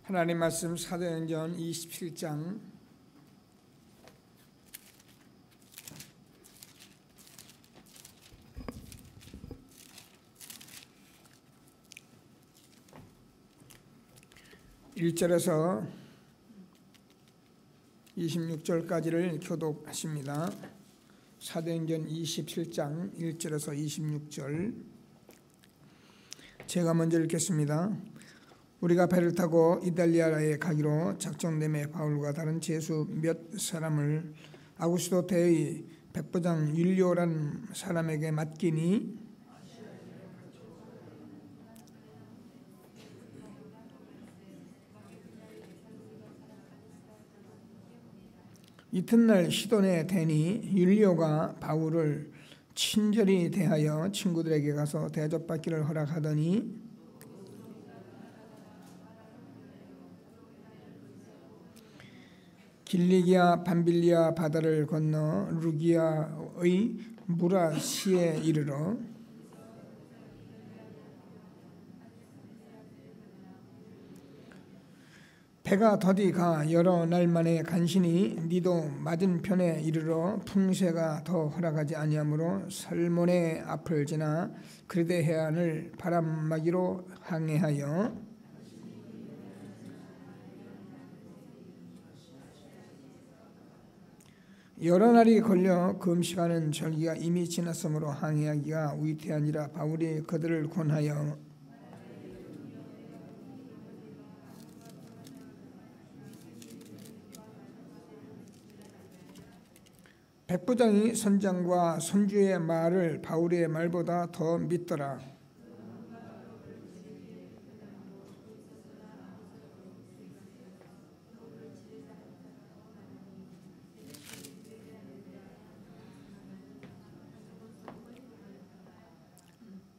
하나님 말씀 사도행전 27장 1절에서 26절까지를 교독하십니다. 사도행전 27장 1절에서 26절 제가 먼저 읽겠습니다. 우리가 배를 타고 이달리아에 가기로 작정됨에 바울과 다른 제수 몇 사람을 아구스도 대의 백부장 율리오라는 사람에게 맡기니 이튿날 시돈에 대니 율리오가 바울을 친절히 대하여 친구들에게 가서 대접받기를 허락하더니 길리기아 밤빌리아 바다를 건너 루기아의 무라시에 이르러 배가 더디 가 여러 날 만에 간신히 니도 맞은편에 이르러 풍세가 더 허락하지 아니하므로 살몬의 앞을 지나 그레데 해안을 바람막이로 항해하여 여러 날이 걸려 금식하는 절기가 이미 지났으므로 항해하기가 위태하니라. 바울이 그들을 권하여 백부장이 선장과 선주의 말을 바울의 말보다 더 믿더라.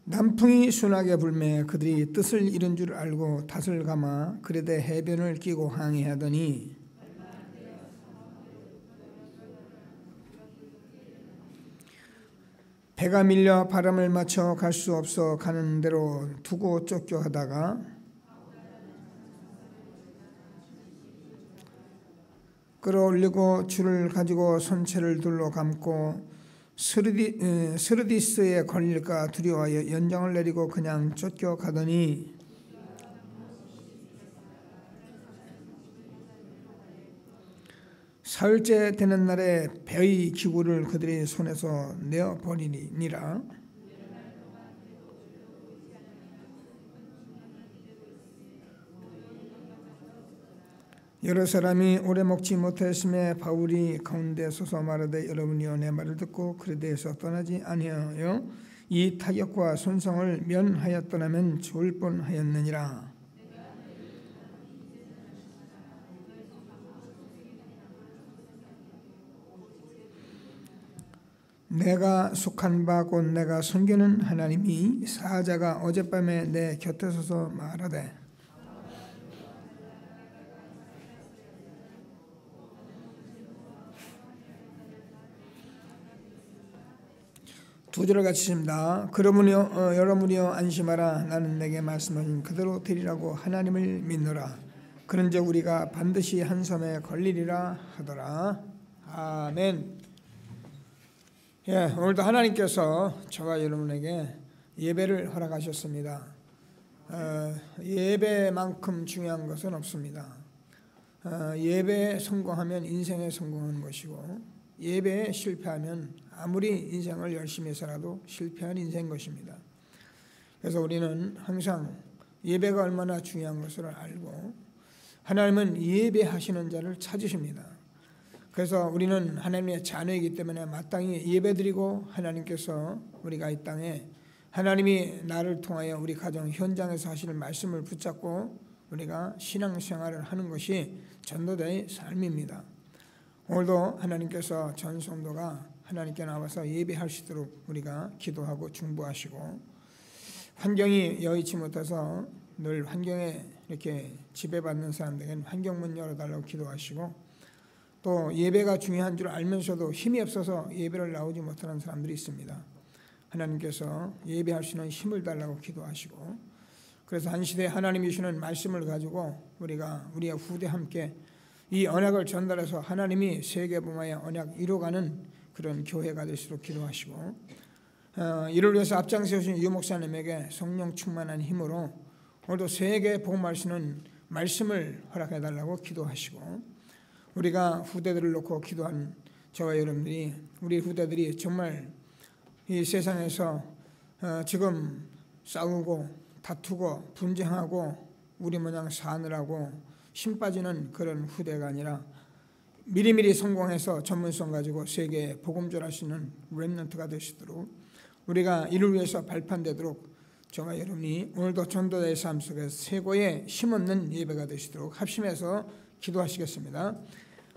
남풍이 순하게 불매 그들이 뜻을 잃은 줄 알고 닷을 감아 그레데 해변을 끼고 항해하더니 배가 밀려 바람을 맞춰 갈 수 없어 가는 대로 두고 쫓겨 하다가 끌어올리고 줄을 가지고 선체를 둘러 감고 스르디스에 걸릴까 두려워하여 연장을 내리고 그냥 쫓겨가더니 사흘째 되는 날에 배의 기구를 그들의 손에서 내어버리니라. 여러 사람이 오래 먹지 못하였음에 바울이 가운데 서서 말하되 여러분이여 내 말을 듣고 그레데에서 떠나지 아니하여 이 타격과 손상을 면하여 떠나면 좋을 뻔하였느니라. 내가 속한 바 곧 내가 섬기는 하나님이 사자가 어젯밤에 내 곁에 서서 말하되 두 절을 같이 읽습니다. 그러므려 여러분이여 안심하라. 나는 내게 말씀하신 그대로 되리라고 하나님을 믿노라. 그런즉 우리가 반드시 한 섬에 걸리리라 하더라. 아멘. 예, 오늘도 하나님께서 저와 여러분에게 예배를 허락하셨습니다. 예배만큼 중요한 것은 없습니다. 예배에 성공하면 인생에 성공하는 것이고 예배에 실패하면 아무리 인생을 열심히 살아도 실패한 인생인 것입니다. 그래서 우리는 항상 예배가 얼마나 중요한 것을 알고 하나님은 예배하시는 자를 찾으십니다. 그래서 우리는 하나님의 자녀이기 때문에 마땅히 예배드리고 하나님께서 우리가 이 땅에 하나님이 나를 통하여 우리 가정 현장에서 하시는 말씀을 붙잡고 우리가 신앙생활을 하는 것이 전도자의 삶입니다. 오늘도 하나님께서 전 성도가 하나님께 나와서 예배할 수 있도록 우리가 기도하고 중보하시고 환경이 여의치 못해서 늘 환경에 이렇게 지배받는 사람들에게는 환경문 열어달라고 기도하시고 또 예배가 중요한 줄 알면서도 힘이 없어서 예배를 나오지 못하는 사람들이 있습니다. 하나님께서 예배할 수 있는 힘을 달라고 기도하시고 그래서 한 시대에 하나님이 주시는 말씀을 가지고 우리가 우리의 후대 함께 이 언약을 전달해서 하나님이 세계복음화의 언약 이루어가는 그런 교회가 될 수 있도록 기도하시고, 이를 위해서 앞장서신 유 목사님에게 성령 충만한 힘으로 오늘도 세계복음화할 수 있는 말씀을 허락해달라고 기도하시고, 우리가 후대들을 놓고 기도한 저와 여러분들이, 우리 후대들이 정말 이 세상에서 지금 싸우고 다투고 분쟁하고 우리 모양 사느라고 힘 빠지는 그런 후대가 아니라 미리미리 성공해서 전문성 가지고 세계에 복음 전할 수 있는 렘넌트가 될 수 있도록, 우리가 이를 위해서 발판되도록 저와 여러분이 오늘도 전도자의 삶 속에서 최고의 힘없는 예배가 되시도록 합심해서 기도하시겠습니다.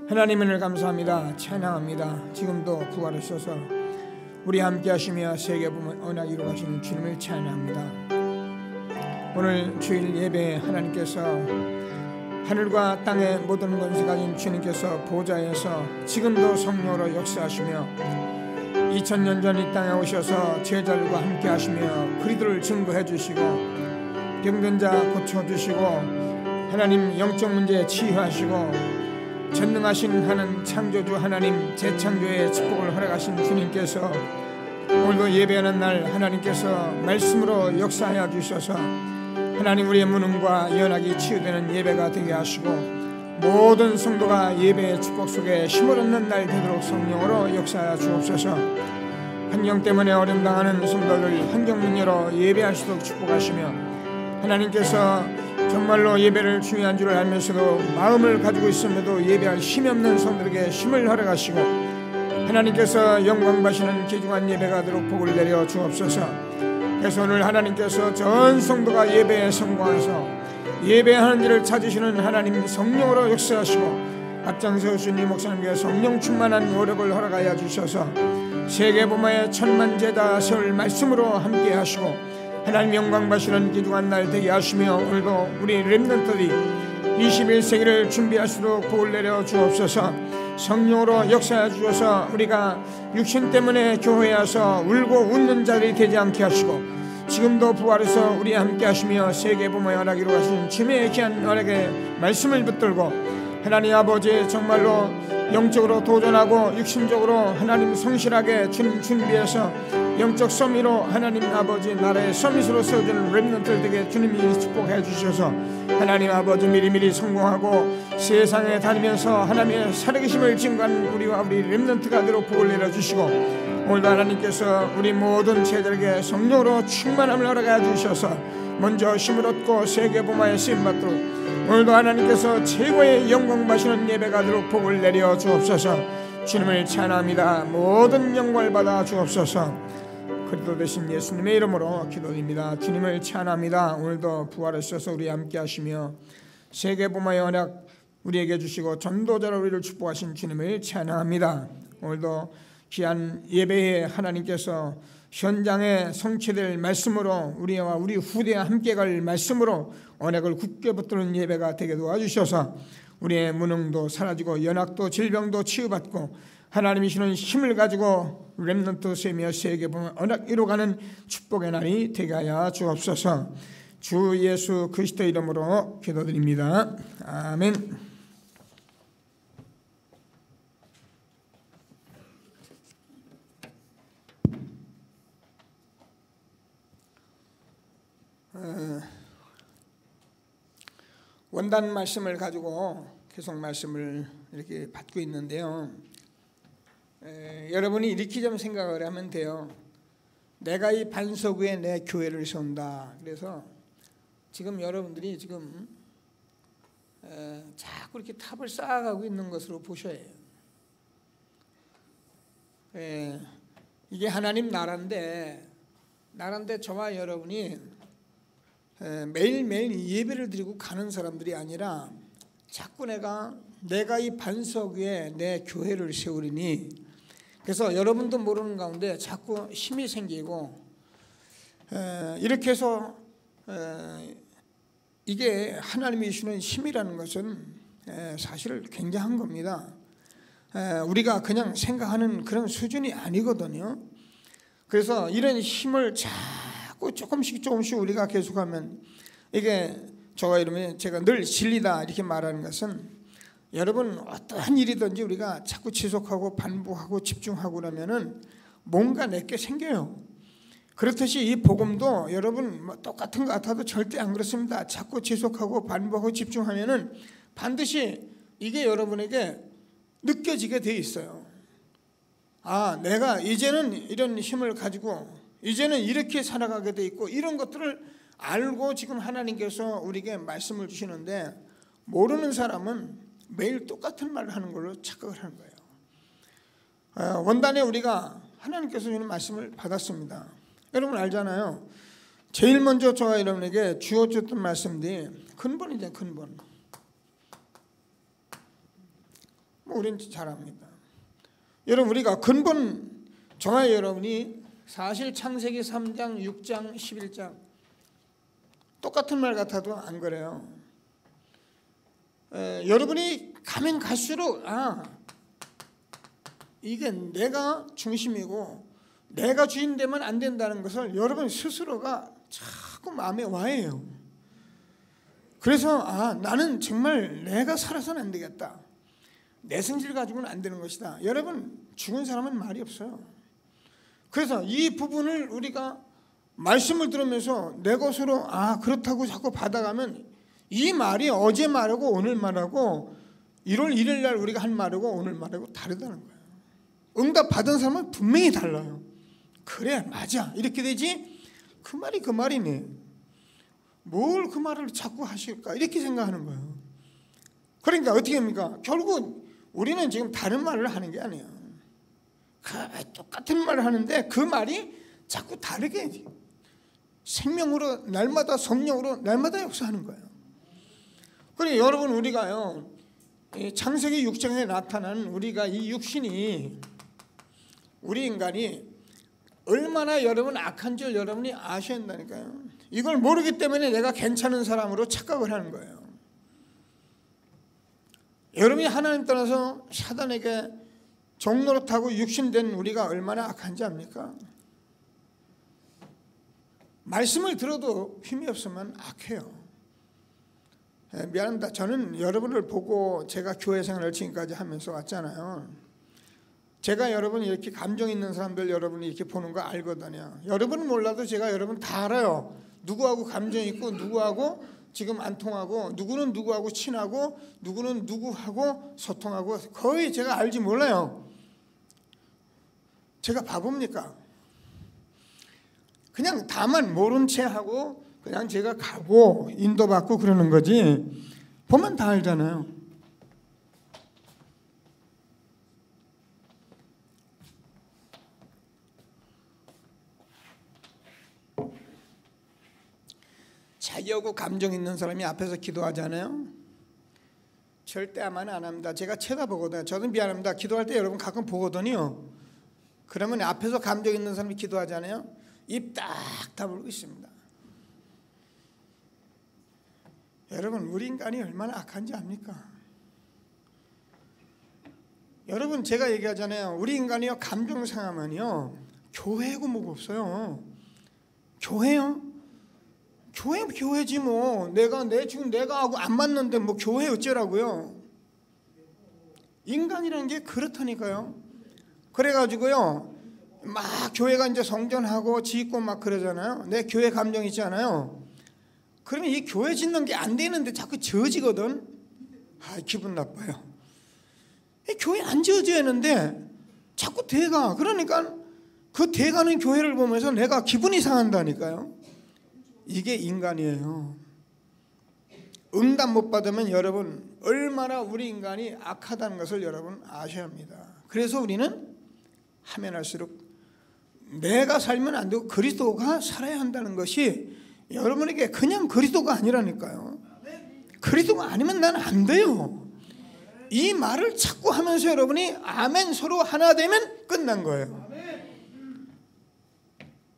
하나님 은혜를 감사합니다. 찬양합니다. 지금도 부활하셔서 우리 함께 하시며 세계복음 언약 이루어가시는 주님을 찬양합니다. 오늘 주일 예배에 하나님께서 하늘과 땅의 모든 권세 가진 주님께서 보좌에서 지금도 성령으로 역사하시며 2000년 전 이 땅에 오셔서 제자들과 함께 하시며 그리스도를 증거해 주시고 병든 자 고쳐주시고 하나님 영적 문제에 치유하시고 전능하신 하나님 창조주 하나님 재창조의 축복을 허락하신 주님께서 오늘도 예배하는 날 하나님께서 말씀으로 역사하여 주셔서 하나님 우리의 무능과 연약이 치유되는 예배가 되게 하시고 모든 성도가 예배의 축복 속에 힘을 얻는 날 되도록 성령으로 역사하여 주옵소서. 환경 때문에 어려움 당하는 성도들 환경 문 열어 예배할 수 있도록 축복하시며, 하나님께서 정말로 예배를 중요한 줄 알면서도 마음을 가지고 있음에도 예배할 힘이 없는 성도들에게 힘을 허락하시고 하나님께서 영광 받으시는 귀중한 예배가 되도록 복을 내려 주옵소서. 그래서 오늘 하나님께서 전 성도가 예배에 성공해서 예배하는 일을 찾으시는 하나님 성령으로 역사하시고 앞장서신 이 목사님께 성령 충만한 노력을 허락하여 주셔서 세계복음화의 천만제다 세울 말씀으로 함께 하시고 하나님 영광 받으시는 귀중한 날 되게 하시며, 오늘도 우리 렘넌트들이 21세기를 준비하시도록 복을 내려 주옵소서. 성령으로 역사해 주셔서 우리가 육신 때문에 교회에 와서 울고 웃는 자들이 되지 않게 하시고 지금도 부활해서 우리 함께 하시며 세계복음화의 언약 이루어가신 주님의 귀한 언약의 말씀을 붙들고 하나님 아버지 정말로 영적으로 도전하고 육신적으로 하나님 성실하게 주님 준비해서 영적 서밋으로 하나님 아버지 나라의 서밋으로 세워주는 렘넌트들 되게 주님이 축복해 주셔서 하나님 아버지 미리미리 성공하고 세상에 다니면서 하나님의 살아계심을 증거하는 우리와 우리 렘넌트가 되도록 복을 내려주시고, 오늘도 하나님께서 우리 모든 제자들에게 성령으로 충만함을 허락해 주셔서 먼저 힘을 얻고 세계복음화에 쓰임받도록 오늘도 하나님께서 최고의 영광 받으시는 예배가 되도록 복을 내려 주옵소서. 주님을 찬양합니다. 모든 영광을 받아 주옵소서. 그리스도 되신 예수님의 이름으로 기도드립니다. 주님을 찬양합니다. 오늘도 부활하셔서 우리 함께 하시며 세계복음화의 언약 우리에게 주시고 전도자로 우리를 축복하신 주님을 찬양합니다. 오늘도 귀한 예배에 하나님께서 현장에 성취될 말씀으로 우리와 우리 후대와 함께 갈 말씀으로 언약을 굳게 붙드는 예배가 되게 도와주셔서 우리의 무능도 사라지고 연약도 질병도 치유받고 하나님이 주시는 힘을 가지고 렘넌트 세며 세계복음 언약 이루어가는 축복의 날이 되게 하여 주옵소서. 주 예수 그리스도 이름으로 기도드립니다. 아멘. 원단 말씀을 가지고 계속 말씀을 이렇게 받고 있는데요. 여러분이 이렇게 좀 생각을 하면 돼요. 내가 이 반석 위에 내 교회를 세운다. 그래서 지금 여러분들이 지금 자꾸 이렇게 탑을 쌓아가고 있는 것으로 보셔야 해요. 이게 하나님 나라인데 저와 여러분이 매일매일 예배를 드리고 가는 사람들이 아니라 자꾸 내가 이 반석 위에 내 교회를 세우리니, 그래서 여러분도 모르는 가운데 자꾸 힘이 생기고 이렇게 해서 이게 하나님이 주시는 힘이라는 것은 사실 굉장한 겁니다. 우리가 그냥 생각하는 그런 수준이 아니거든요. 그래서 이런 힘을 자꾸 조금씩 우리가 계속하면 이게 저와 이러면 제가 늘 진리다 이렇게 말하는 것은, 여러분 어떠한 일이든지 우리가 자꾸 지속하고 반복하고 집중하고 그러면은 뭔가 내게 생겨요. 그렇듯이 이 복음도 여러분 똑같은 것 같아도 절대 안 그렇습니다. 자꾸 지속하고 반복하고 집중하면은 반드시 이게 여러분에게 느껴지게 돼 있어요. 아, 내가 이제는 이런 힘을 가지고 이제는 이렇게 살아가게 돼 있고, 이런 것들을 알고 지금 하나님께서 우리에게 말씀을 주시는데, 모르는 사람은 매일 똑같은 말을 하는 걸로 착각을 하는 거예요. 원단에 우리가 하나님께서 주는 말씀을 받았습니다. 여러분 알잖아요. 제일 먼저 저와 여러분에게 주어졌던 말씀들이 근본이죠. 근본. 우리는 잘 압니다. 여러분 우리가 근본, 저와 여러분이 사실 창세기 3장, 6장, 11장 똑같은 말 같아도 안 그래요. 여러분이 가면 갈수록 이게 내가 중심이고 내가 주인 되면 안 된다는 것을 여러분 스스로가 자꾸 마음에 와해요. 그래서 나는 정말 내가 살아서는 안 되겠다, 내 성질 가지고는 안 되는 것이다. 여러분 죽은 사람은 말이 없어요. 그래서 이 부분을 우리가 말씀을 들으면서 내 것으로 그렇다고 자꾸 받아가면, 이 말이 어제 말하고 오늘 말하고 1월 1일 날 우리가 한 말하고 오늘 말하고 다르다는 거예요. 응답 받은 사람은 분명히 달라요. 그래 맞아 이렇게 되지, 그 말이 그 말이네, 뭘 그 말을 자꾸 하실까 이렇게 생각하는 거예요. 그러니까 어떻게 합니까? 결국 우리는 지금 다른 말을 하는 게 아니에요. 똑같은 말을 하는데 그 말이 자꾸 다르게 생명으로 날마다 성령으로 날마다 역사하는 거예요. 그래 여러분 우리가요, 창세기 6장에 나타난 우리가 이 육신이, 우리 인간이 얼마나 여러분 악한 줄 여러분이 아셔야 한다니까요. 이걸 모르기 때문에 내가 괜찮은 사람으로 착각을 하는 거예요. 여러분이 하나님 떠나서 사단에게 종노릇하고 육신된 우리가 얼마나 악한지 압니까? 말씀을 들어도 힘이 없으면 악해요. 미안합니다. 저는 여러분을 보고 제가 교회 생활을 지금까지 하면서 왔잖아요. 제가 여러분 이렇게 감정 있는 사람들 여러분이 이렇게 보는 거 알거든요. 여러분은 몰라도 제가 여러분 다 알아요. 누구하고 감정 있고 누구하고 지금 안 통하고, 누구는 누구하고 친하고 누구는 누구하고 소통하고, 거의 제가 알지 몰라요. 제가 바보입니까? 그냥 다만 모른 채 하고 그냥 제가 가고 인도받고 그러는 거지, 보면 다 알잖아요. 자기하고 감정 있는 사람이 앞에서 기도하잖아요. 절대 아마는 안 합니다. 제가 쳐다보거든요. 저는 미안합니다. 기도할 때 여러분 가끔 보거든요. 그러면 앞에서 감정 있는 사람이 기도하잖아요. 입 딱 다물고 있습니다. 여러분 우리 인간이 얼마나 악한지 압니까? 여러분 제가 얘기하잖아요. 우리 인간이요, 감정 상하면요 교회고 뭐가 없어요. 교회요? 교회지 뭐. 지금 내가 하고 안 맞는데 뭐 교회 어쩌라고요. 인간이라는 게 그렇다니까요. 그래가지고요 막 교회가 이제 성전하고 짓고 막 그러잖아요. 내 교회 감정 있잖아요. 그러면 이 교회 짓는 게 안 되는데 자꾸 지어지거든. 기분 나빠요. 교회 안 지어져야 하는데 자꾸 돼가. 그러니까 그 돼가는 교회를 보면서 내가 기분이 상한다니까요. 이게 인간이에요. 응답 못 받으면 여러분 얼마나 우리 인간이 악하다는 것을 여러분 아셔야 합니다. 그래서 우리는 하면 할수록 내가 살면 안 되고 그리스도가 살아야 한다는 것이 여러분에게 그냥 그리스도가 아니라니까요. 그리스도가 아니면 난 안 돼요. 이 말을 자꾸 하면서 여러분이 아멘 서로 하나 되면 끝난 거예요.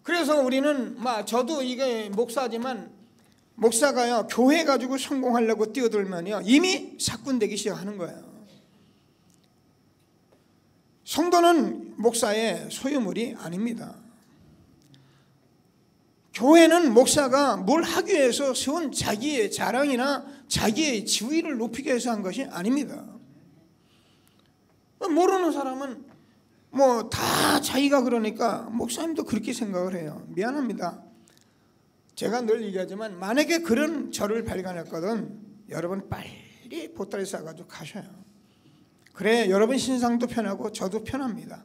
그래서 우리는 저도 이게 목사지만 목사가요 교회 가지고 성공하려고 뛰어들면요 이미 사꾼되기 시작하는 거예요. 성도는 목사의 소유물이 아닙니다. 교회는 목사가 뭘 하기 위해서 세운 자기의 자랑이나 자기의 지위를 높이기 위해서 한 것이 아닙니다. 모르는 사람은 뭐 다 자기가 그러니까 목사님도 그렇게 생각을 해요. 미안합니다. 제가 늘 얘기하지만 만약에 그런 저를 발견했거든 여러분 빨리 보따리 싸가지고 가셔요. 그래 여러분 신상도 편하고 저도 편합니다.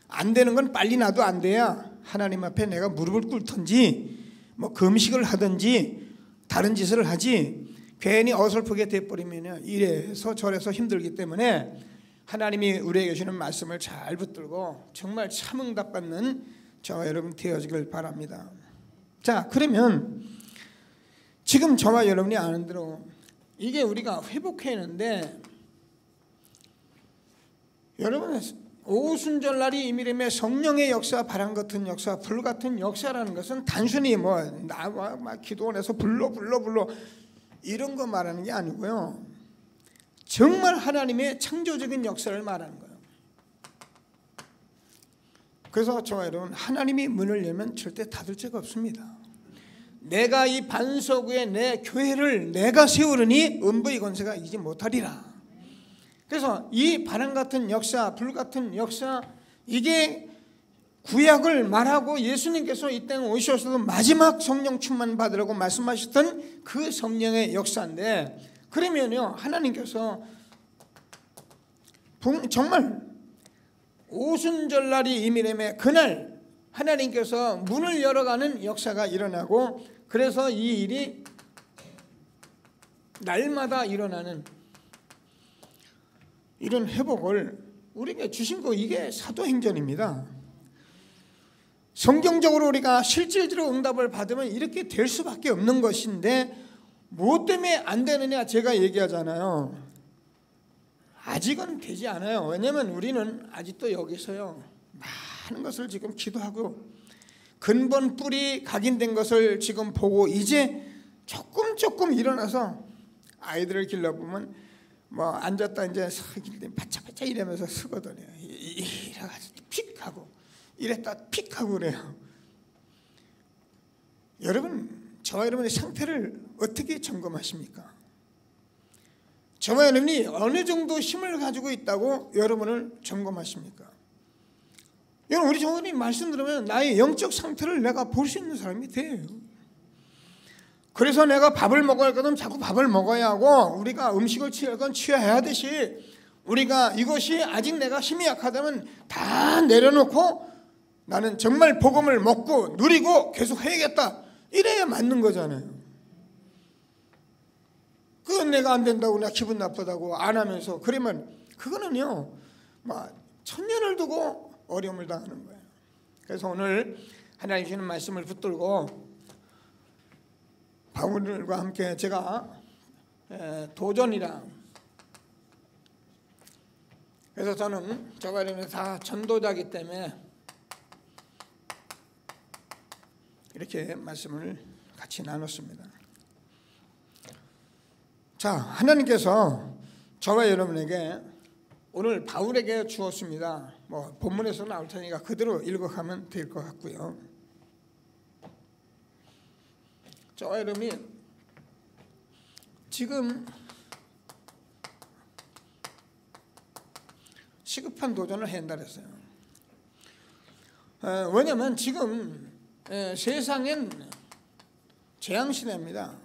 안 되는 건 빨리 놔도 안 돼야 하나님 앞에 내가 무릎을 꿇든지 뭐 금식을 하든지 다른 짓을 하지 괜히 어설프게 돼버리면 이래서 저래서 힘들기 때문에 하나님이 우리에게 주시는 말씀을 잘 붙들고 정말 참응답 받는 저와 여러분 되어지길 바랍니다. 자, 그러면 지금 저와 여러분이 아는 대로 이게 우리가 회복했는데 여러분 오순절날이 이미림의 성령의 역사, 바람 같은 역사, 불 같은 역사라는 것은 단순히 뭐 나와 막 기도원에서 불러 이런 거 말하는 게 아니고요. 정말 하나님의 창조적인 역사를 말하는 거예요. 그래서 저와 여러분 하나님이 문을 열면 절대 닫을 죄가 없습니다. 내가 이 반석 위에 내 교회를 내가 세우려니 음부의 권세가 이기지 못하리라. 그래서 이 바람 같은 역사, 불 같은 역사 이게 구약을 말하고 예수님께서 이 땅에 오셔서도 마지막 성령 충만 받으라고 말씀하셨던 그 성령의 역사인데 그러면요 하나님께서 정말 오순절날이 이미림의 그날 하나님께서 문을 열어가는 역사가 일어나고 그래서 이 일이 날마다 일어나는 이런 회복을 우리에게 주신 거 이게 사도행전입니다. 성경적으로 우리가 실질적으로 응답을 받으면 이렇게 될 수밖에 없는 것인데 무엇 때문에 안 되느냐 제가 얘기하잖아요. 아직은 되지 않아요. 왜냐하면 우리는 아직도 여기서요 많은 것을 지금 기도하고 근본 뿌리 각인된 것을 지금 보고 이제 조금 일어나서 아이들을 길러보면 뭐 앉았다 이제 바짝바짝 이러면서 쓰거든요. 이래가지고 픽 하고 이랬다 픽 하고 그래요. 여러분 저와 여러분의 상태를 어떻게 점검하십니까? 저와 여러분이 어느 정도 힘을 가지고 있다고 여러분을 점검하십니까? 여러분 우리 정원님 말씀 들으면 나의 영적 상태를 내가 볼 수 있는 사람이 돼요. 그래서 내가 밥을 먹어야 하거든 자꾸 밥을 먹어야 하고 우리가 음식을 취할 건 취해야 하듯이 우리가 이것이 아직 내가 힘이 약하다면 다 내려놓고 나는 정말 복음을 먹고 누리고 계속 해야겠다 이래야 맞는 거잖아요. 그건 내가 안 된다고 내가 기분 나쁘다고 안 하면서 그러면 그거는요 막 천년을 두고 어려움을 당하는 거예요. 그래서 오늘 하나님 주시는 말씀을 붙들고 바울과 함께 제가 도전이랑 그래서 저는 저가 이러면 다 전도자이기 때문에 이렇게 말씀을 같이 나눴습니다. 자, 하나님께서 저와 여러분에게 오늘 바울에게 주었습니다. 뭐 본문에서 나올 테니까 그대로 읽어가면 될 것 같고요. 저와 여러분이 지금 시급한 도전을 한다 그랬어요. 왜냐하면 지금 세상엔 재앙시대입니다.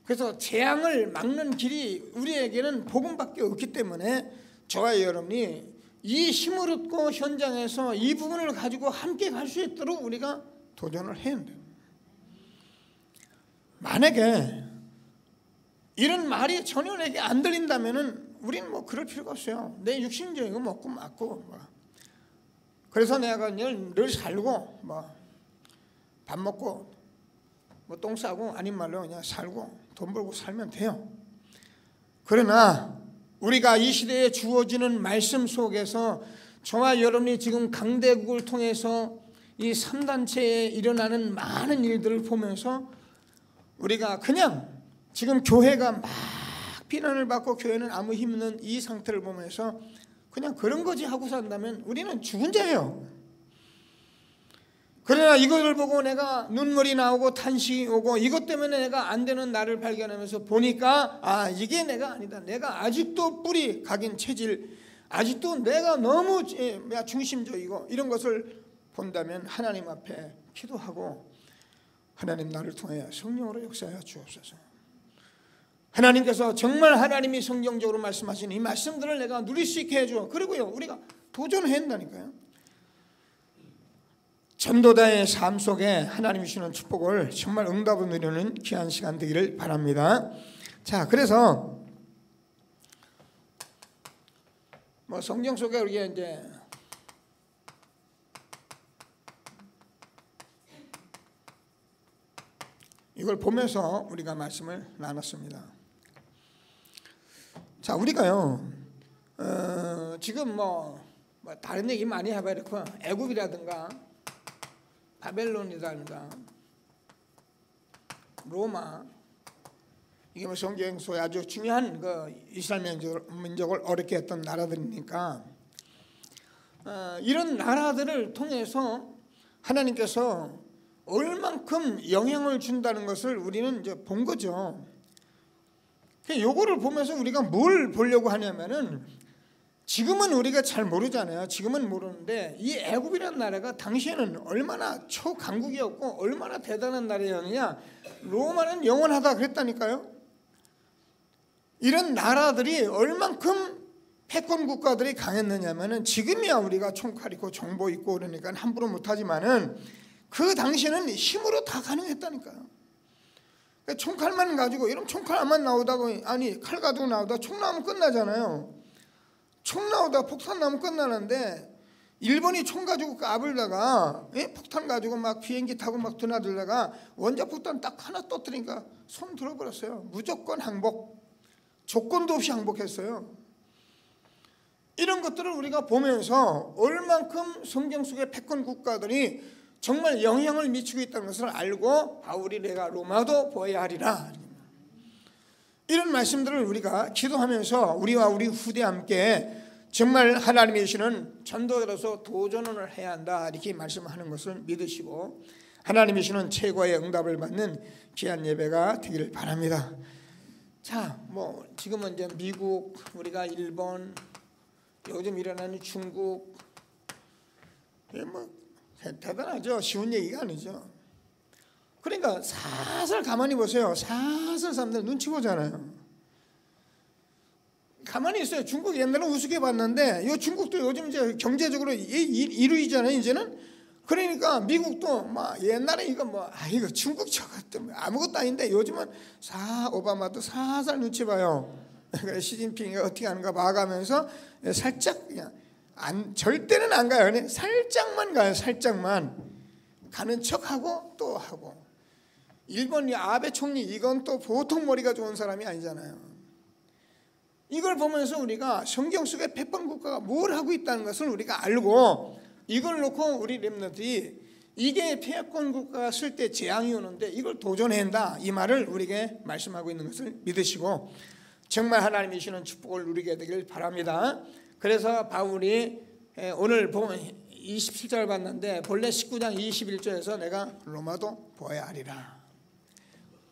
그래서 재앙을 막는 길이 우리에게는 복음밖에 없기 때문에 저와 여러분이 이 힘을 얻고 현장에서 이 부분을 가지고 함께 갈 수 있도록 우리가 도전을 해야 돼요. 만약에 이런 말이 전혀 내게 안 들린다면은 우리는 뭐 그럴 필요가 없어요. 내 육신적인 거 먹고 맞고 뭐. 그래서 내가 늘 살고 뭐 밥 먹고 뭐 똥 싸고 아닌 말로 그냥 살고 돈 벌고 살면 돼요. 그러나 우리가 이 시대에 주어지는 말씀 속에서 저와 여러분이 지금 강대국을 통해서 이 3단체에 일어나는 많은 일들을 보면서 우리가 그냥 지금 교회가 막 비난을 받고 교회는 아무 힘 없는 이 상태를 보면서 그냥 그런 거지 하고 산다면 우리는 죽은 자예요. 그러나 이것을 보고 내가 눈물이 나오고 탄식이 오고 이것 때문에 내가 안 되는 나를 발견하면서 보니까 이게 내가 아니다. 내가 아직도 뿌리 각인 체질, 아직도 내가 너무 중심적이고 이런 것을 본다면 하나님 앞에 기도하고 하나님 나를 통하여 성령으로 역사하여 주옵소서. 하나님께서 정말 하나님이 성경적으로 말씀하신 이 말씀들을 내가 누릴 수 있게 해줘. 그리고요 우리가 도전해야 한다니까요. 전도자의 삶 속에 하나님이 주시는 축복을 정말 응답을 누리는 귀한 시간 되기를 바랍니다. 자, 그래서 성경 속에 우리가 이제 이걸 보면서 우리가 말씀을 나눴습니다. 자, 우리가요 지금 다른 얘기 많이 해봐야 되고 애굽이라든가 바벨론이라든가 로마, 이게 성경 속에 아주 중요한 이스라엘 민족을 어렵게 했던 나라들이니까 이런 나라들을 통해서 하나님께서 얼만큼 영향을 준다는 것을 우리는 이제 본 거죠. 요거를 보면서 우리가 뭘 보려고 하냐면은 지금은 우리가 잘 모르잖아요. 지금은 모르는데 이 애굽이라는 나라가 당시에는 얼마나 초강국이었고 얼마나 대단한 나라였느냐. 로마는 영원하다 그랬다니까요. 이런 나라들이 얼만큼 패권 국가들이 강했느냐면은 지금이야 우리가 총칼 있고 정보 있고 그러니까 함부로 못하지만은 그 당시에는 힘으로 다 가능했다니까요. 총칼만 가지고 이런 총칼만 나오다가 칼 가지고 나오다 총 나오면 끝나잖아요. 총 나오다 폭탄 나오면 끝나는데 일본이 총 가지고 까불다가 폭탄 가지고 막 비행기 타고 막 드나들다가 원자 폭탄 딱 하나 터뜨리니까 손 들어버렸어요. 무조건 항복, 조건도 없이 항복했어요. 이런 것들을 우리가 보면서 얼만큼 성경 속의 패권 국가들이 정말 영향을 미치고 있다는 것을 알고 바울이 내가 로마도 보아야 하리라, 이런 말씀들을 우리가 기도하면서 우리와 우리 후대 함께 정말 하나님이 주시는 전도자로서 도전을 해야 한다 이렇게 말씀하는 것을 믿으시고 하나님이 주시는 최고의 응답을 받는 귀한 예배가 되기를 바랍니다. 자, 지금은 이제 미국, 우리가 일본, 요즘 일어나는 중국, 대단하죠. 쉬운 얘기가 아니죠. 그러니까 살살 가만히 보세요. 살살 사람들 눈치 보잖아요. 가만히 있어요. 중국 옛날에 우습게 봤는데 요 중국도 요즘 이제 경제적으로 1위잖아요. 이제는. 그러니까 미국도 옛날에 이거 중국 저것도 아무것도 아닌데 요즘은 오바마도 살살 눈치 봐요. 시진핑이 어떻게 하는가 봐가면서 살짝 그냥 절대는 안 가요. 그냥 살짝만 가요. 살짝만 가는 척하고 또 하고. 일본 아베 총리 이건 또 보통 머리가 좋은 사람이 아니잖아요. 이걸 보면서 우리가 성경 속의 패권 국가가 뭘 하고 있다는 것을 우리가 알고 이걸 놓고 우리 렘넌트들이 이게 패권 국가가 쓸 때 재앙이 오는데 이걸 도전한다 이 말을 우리에게 말씀하고 있는 것을 믿으시고 정말 하나님이 주시는 축복을 누리게 되길 바랍니다. 그래서 바울이 오늘 보면 27절 봤는데 본래 19장 21절에서 내가 로마도 보아야 하리라.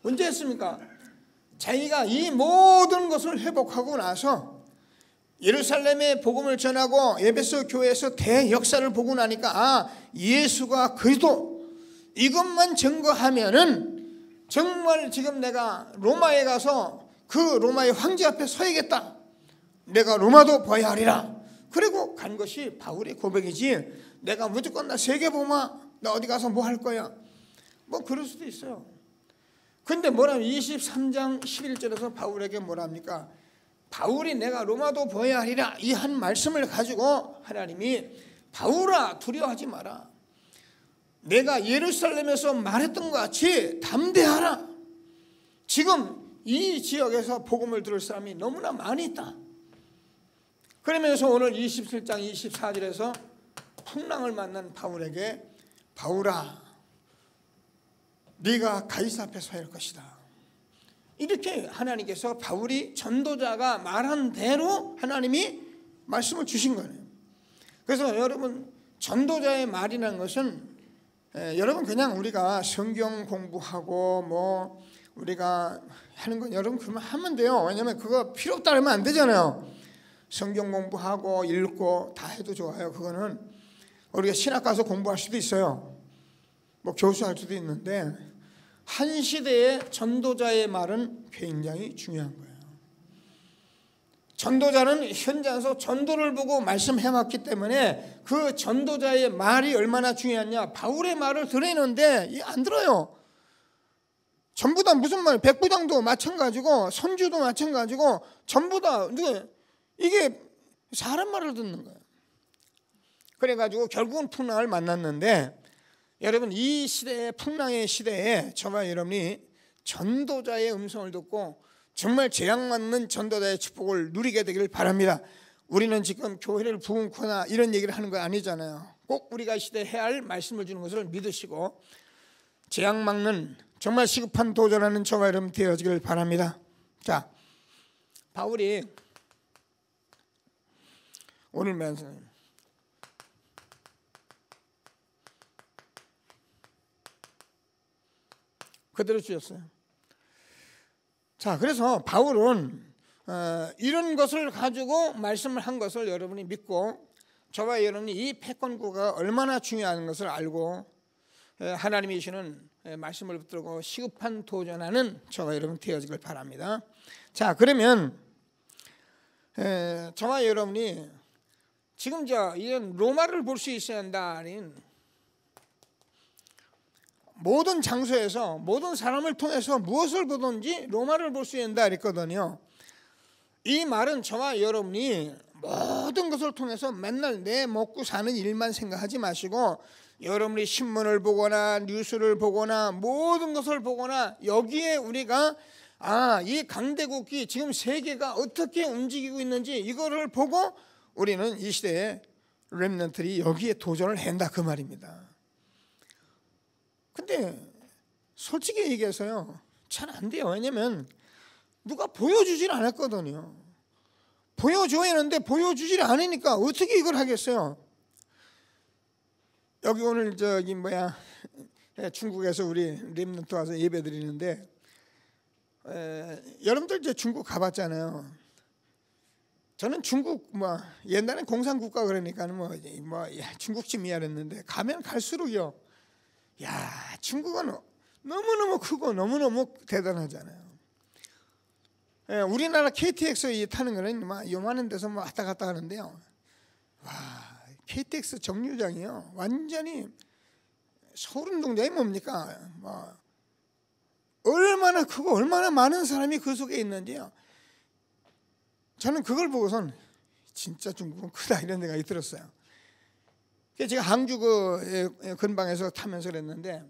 언제 했습니까? 자기가 이 모든 것을 회복하고 나서 예루살렘에 복음을 전하고 에베소 교회에서 대역사를 보고 나니까 예수가 그리스도 이것만 증거하면은 정말 지금 내가 로마에 가서 그 로마의 황제 앞에 서야겠다. 내가 로마도 봐야 하리라. 그리고 간 것이 바울의 고백이지 내가 무조건 나 세계보마 나 어디 가서 뭐 할 거야 그럴 수도 있어요. 근데 23장 11절에서 바울에게 뭐랍니까? 바울이 내가 로마도 보아야 하리라 이 한 말씀을 가지고 하나님이 바울아 두려워하지 마라. 내가 예루살렘에서 말했던 것 같이 담대하라. 지금 이 지역에서 복음을 들을 사람이 너무나 많이 있다. 그러면서 오늘 27장 24절에서 풍랑을 만난 바울에게 바울아 네가 가이사 앞에 서야 할 것이다. 이렇게 하나님께서 바울이 전도자가 말한 대로 하나님이 말씀을 주신 거예요. 그래서 여러분 전도자의 말이라는 것은 여러분 그냥 우리가 성경 공부하고 뭐 우리가 하는 건 여러분 그러면 하면 돼요. 왜냐하면 그거 필요 없다 그러면 안 되잖아요. 성경 공부하고 읽고 다 해도 좋아요. 그거는 우리가 신학 가서 공부할 수도 있어요. 뭐 교수할 수도 있는데 한 시대의 전도자의 말은 굉장히 중요한 거예요. 전도자는 현장에서 전도를 보고 말씀해왔기 때문에 그 전도자의 말이 얼마나 중요하냐. 바울의 말을 들으는데 안 들어요. 전부 다 무슨 말, 백부장도 마찬가지고 선주도 마찬가지고 전부 다 이게 사람 말을 듣는 거예요. 그래가지고 결국은 풍랑을 만났는데 여러분 이 시대에 풍랑의 시대에 저와 여러분이 전도자의 음성을 듣고 정말 재앙 맞는 전도자의 축복을 누리게 되기를 바랍니다. 우리는 지금 교회를 부흥코나 이런 얘기를 하는 거 아니잖아요. 꼭 우리가 이 시대에 해야 할 말씀을 주는 것을 믿으시고 재앙 막는 정말 시급한 도전하는 저와 여러분 되어지기를 바랍니다. 자, 바울이 오늘 말씀 그대로 주셨어요. 자, 그래서 바울은 이런 것을 가지고 말씀을 한 것을 여러분이 믿고 저와 여러분이 이 패권구가 얼마나 중요한 것을 알고 하나님이 주시는 말씀을 붙들고 시급한 도전하는 저와 여러분 되어지길 바랍니다. 자, 그러면 저와 여러분이 지금 이런 로마를 볼 수 있어야 한다는 모든 장소에서 모든 사람을 통해서 무엇을 보든지 로마를 볼 수 있다 그랬거든요. 이 말은 저와 여러분이 모든 것을 통해서 맨날 내 먹고 사는 일만 생각하지 마시고 여러분이 신문을 보거나 뉴스를 보거나 모든 것을 보거나 여기에 우리가 이 강대국이 지금 세계가 어떻게 움직이고 있는지 이거를 보고 우리는 이 시대에 렘넌트들이 여기에 도전을 한다 그 말입니다. 근데 솔직히 얘기해서요 잘 안 돼요. 왜냐면 누가 보여주질 않았거든요. 보여줘야 하는데 보여주질 않으니까 어떻게 이걸 하겠어요. 여기 오늘 중국에서 우리 렘넌트 와서 예배 드리는데 여러분들 이제 중국 가봤잖아요. 저는 중국 옛날엔 공산국가 그러니까 중국집이야 그랬는데 가면 갈수록요 중국은 너무너무 크고 너무너무 대단하잖아요. 우리나라 KTX 타는 거는 요만한 데서 왔다 갔다 하는데요. KTX 정류장이요 완전히 서울운동장이 뭡니까? 얼마나 크고 얼마나 많은 사람이 그 속에 있는지요. 저는 그걸 보고선 진짜 중국은 크다 이런 생각이 들었어요. 제가 항주 근방에서 타면서 그랬는데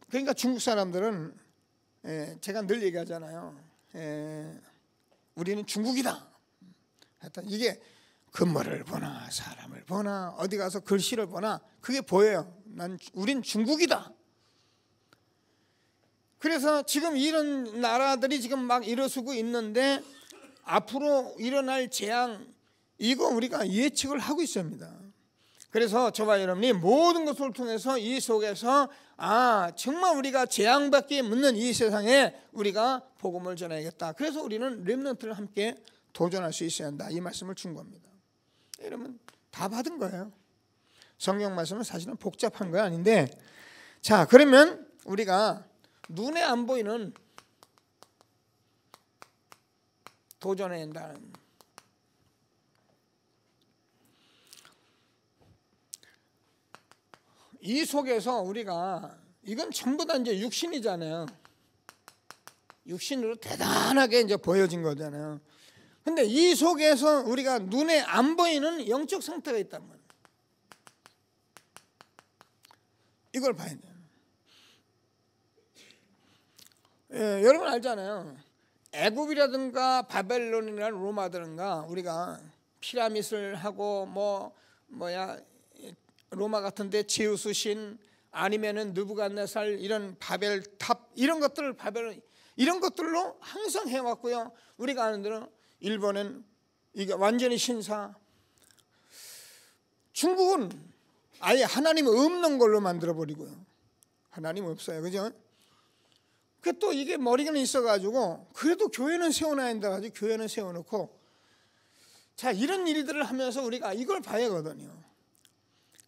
그러니까 중국 사람들은 제가 늘 얘기하잖아요. 우리는 중국이다. 하여튼 이게 건물을 보나 사람을 보나 어디 가서 글씨를 보나 그게 보여요. 우린 중국이다. 그래서 지금 이런 나라들이 지금 막 일어서고 있는데 앞으로 일어날 재앙 이거 우리가 예측을 하고 있습니다. 그래서 저와 여러분이 모든 것을 통해서 이 속에서 정말 우리가 재앙받기에 묻는 이 세상에 우리가 복음을 전해야겠다. 그래서 우리는 렘넌트를 함께 도전할 수 있어야 한다. 이 말씀을 준 겁니다. 여러분 다 받은 거예요. 성경 말씀은 사실은 복잡한 거 아닌데 자 그러면 우리가 눈에 안 보이는 도전해야 한다는 이 속에서 우리가 이건 전부 다 이제 육신이잖아요. 육신으로 대단하게 이제 보여진 거잖아요. 근데 이 속에서 우리가 눈에 안 보이는 영적 상태가 있단 말이에요. 이걸 봐야 돼요. 여러분 알잖아요. 애굽이라든가 바벨론이나 로마들은가 우리가 피라밋을 하고 로마 같은데 제우스 신 아니면은 느부갓네살 이런 바벨탑 이런 것들을 이런 것들로 항상 해왔고요. 우리가 아는 대로 일본은 이게 완전히 신사. 중국은 아예 하나님 없는 걸로 만들어 버리고요. 하나님 없어요. 그죠? 그 또 이게 머리가 있어가지고 그래도 교회는 세워놔야 된다 가지고 교회는 세워놓고, 자, 이런 일들을 하면서 우리가 이걸 봐야 하거든요.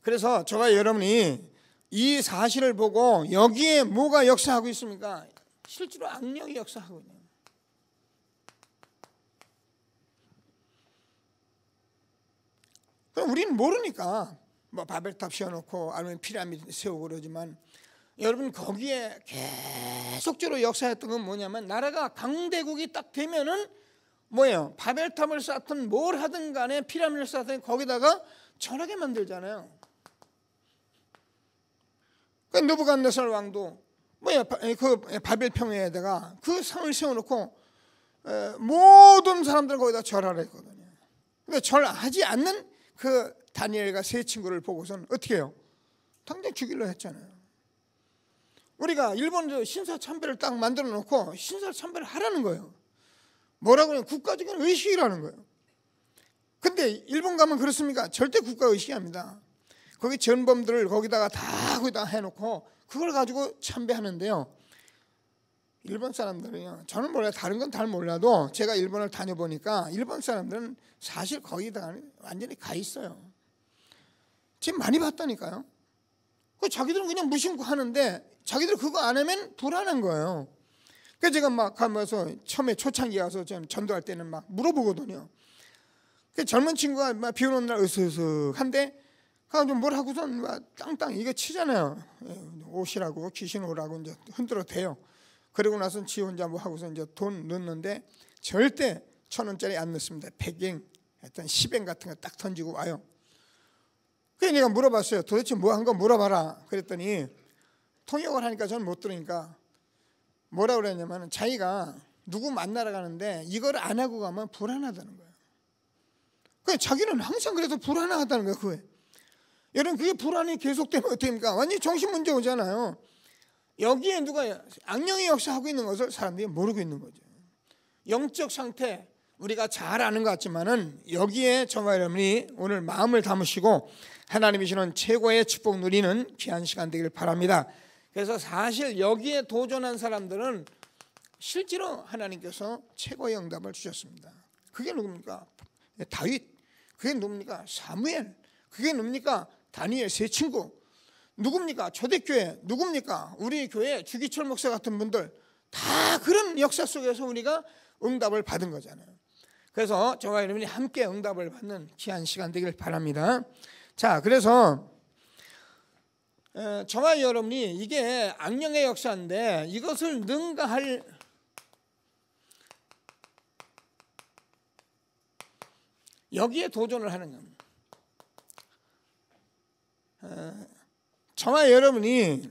그래서 저와 여러분이 이 사실을 보고 여기에 뭐가 역사하고 있습니까? 실제로 악령이 역사하고 있네요. 그럼 우리는 모르니까 뭐 바벨탑 세워놓고 아니면 피라미드 세우고 그러지만, 여러분 거기에 계속적으로 역사했던 건 뭐냐면, 나라가 강대국이 딱 되면은 뭐예요? 바벨탑을 쌓든 뭘 하든 간에, 피라미드를 쌓든 거기다가 전하게 만들잖아요. 그 느부갓네살 왕도 뭐야, 그 바벨 평야에다가 그 상을 세워놓고 모든 사람들 거기다 절하라 했거든요. 근데 절하지 않는 그 다니엘과 세 친구를 보고서는 어떻게 해요? 당장 죽이려 했잖아요. 우리가 일본 신사참배를 딱 만들어 놓고 신사참배를 하라는 거예요. 뭐라고 하면 국가적인 의식이라는 거예요. 근데 일본 가면 그렇습니까? 절대 국가 의식이 아닙니다. 거기 전범들을 거기다가 해놓고 그걸 가지고 참배하는데요. 일본 사람들은요, 저는 몰라요. 다른 건 잘 몰라도 제가 일본을 다녀보니까 일본 사람들은 사실 거기다가 완전히 가 있어요. 지금 많이 봤다니까요. 자기들은 그냥 무심코 하는데 자기들 그거 안 하면 불안한 거예요. 그래서 제가 막 가면서 처음에 초창기 가서 전도할 때는 막 물어보거든요. 그 젊은 친구가 막 비 오는 날 으슥으슥한데 가서 뭘 하고선 막 땅땅 이거 치잖아요. 옷이라고 귀신 오라고 이제 흔들어 대요. 그러고 나서 지 혼자 뭐 하고서 이제 돈 넣는데 절대 1,000원짜리 안 넣습니다. 100엔, 하여튼 10엔 같은 거 딱 던지고 와요. 그래서 내가 물어봤어요. 도대체 뭐 한 거 물어봐라. 그랬더니 통역을 하니까 저는 못 들으니까 뭐라 그랬냐면, 자기가 누구 만나러 가는데 이걸 안 하고 가면 불안하다는 거예요. 그러니까 자기는 항상 그래도 불안하다는 거예요. 그게. 여러분, 그게 불안이 계속되면 어떻습니까? 완전히 정신 문제 오잖아요. 여기에 누가 악령의 역사하고 있는 것을 사람들이 모르고 있는 거죠. 영적 상태 우리가 잘 아는 것 같지만은 여기에 저와 여러분이 오늘 마음을 담으시고 하나님이 주는 최고의 축복 누리는 귀한 시간 되기를 바랍니다. 그래서 사실 여기에 도전한 사람들은 실제로 하나님께서 최고의 응답을 주셨습니다. 그게 누굽니까? 다윗. 그게 누굽니까? 사무엘. 그게 누굽니까? 다니엘 세 친구. 누굽니까? 초대교회. 누굽니까? 우리 교회 주기철 목사 같은 분들. 다 그런 역사 속에서 우리가 응답을 받은 거잖아요. 그래서 저와 여러분이 함께 응답을 받는 귀한 시간 되기를 바랍니다. 자, 그래서 저와 여러분이 이게 악령의 역사인데 이것을 능가할 여기에 도전을 하는 겁니다. 저와 여러분이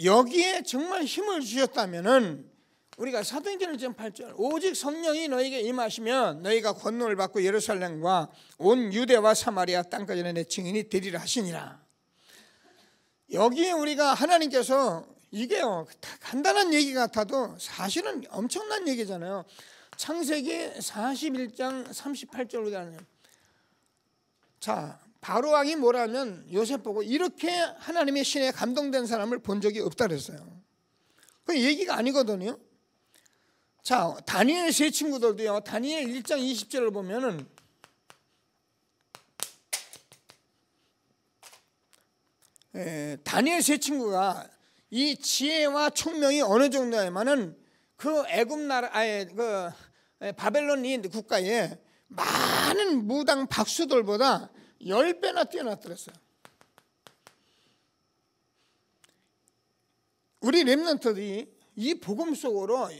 여기에 정말 힘을 주셨다면은 우리가 사도행전 1:8절 오직 성령이 너에게 임하시면 너희가 권능을 받고 예루살렘과 온 유대와 사마리아 땅까지 내 증인이 되리라 하시니라. 여기에 우리가 하나님께서 이게요 간단한 얘기 같아도 사실은 엄청난 얘기잖아요. 창세기 41장 38절 우리가 하는, 자, 바로 왕이 뭐라면 요셉 보고 이렇게 하나님의 신에 감동된 사람을 본 적이 없다 그랬어요. 그 얘기가 아니거든요. 자, 다니엘 세 친구들도요. 다니엘 1장 20절을 보면은 다니엘 세 친구가 이 지혜와 총명이 어느 정도냐면은 그 애굽 나라 그 바벨론 국가에 많은 무당 박수들보다 10배나 뛰어났더랬어요. 우리 렘넌트들이 이 복음 속으로